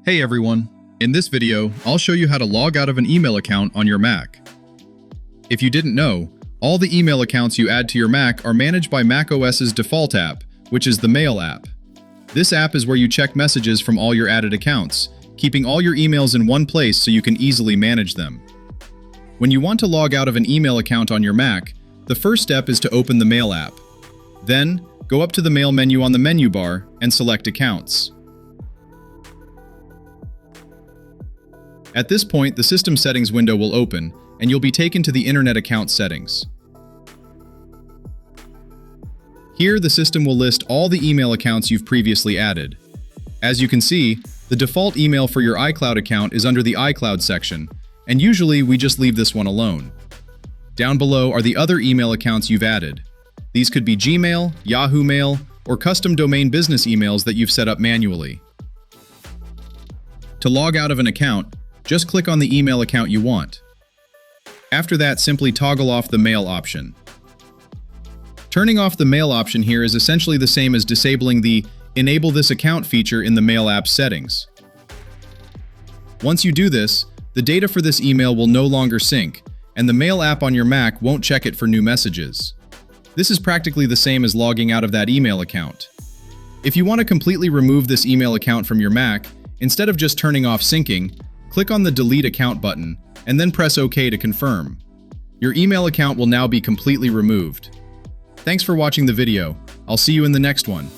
Hey everyone, in this video, I'll show you how to log out of an email account on your Mac. If you didn't know, all the email accounts you add to your Mac are managed by macOS's default app, which is the Mail app. This app is where you check messages from all your added accounts, keeping all your emails in one place so you can easily manage them. When you want to log out of an email account on your Mac, the first step is to open the Mail app. Then, go up to the Mail menu on the menu bar and select Accounts. At this point, the System Settings window will open, and you'll be taken to the Internet Account Settings. Here, the system will list all the email accounts you've previously added. As you can see, the default email for your iCloud account is under the iCloud section, and usually we just leave this one alone. Down below are the other email accounts you've added. These could be Gmail, Yahoo Mail, or custom domain business emails that you've set up manually. To log out of an account, just click on the email account you want. After that, simply toggle off the Mail option. Turning off the Mail option here is essentially the same as disabling the Enable this account feature in the Mail app settings. Once you do this, the data for this email will no longer sync, and the Mail app on your Mac won't check it for new messages. This is practically the same as logging out of that email account. If you want to completely remove this email account from your Mac, instead of just turning off syncing, click on the Delete Account button and then press OK to confirm. Your email account will now be completely removed. Thanks for watching the video. I'll see you in the next one.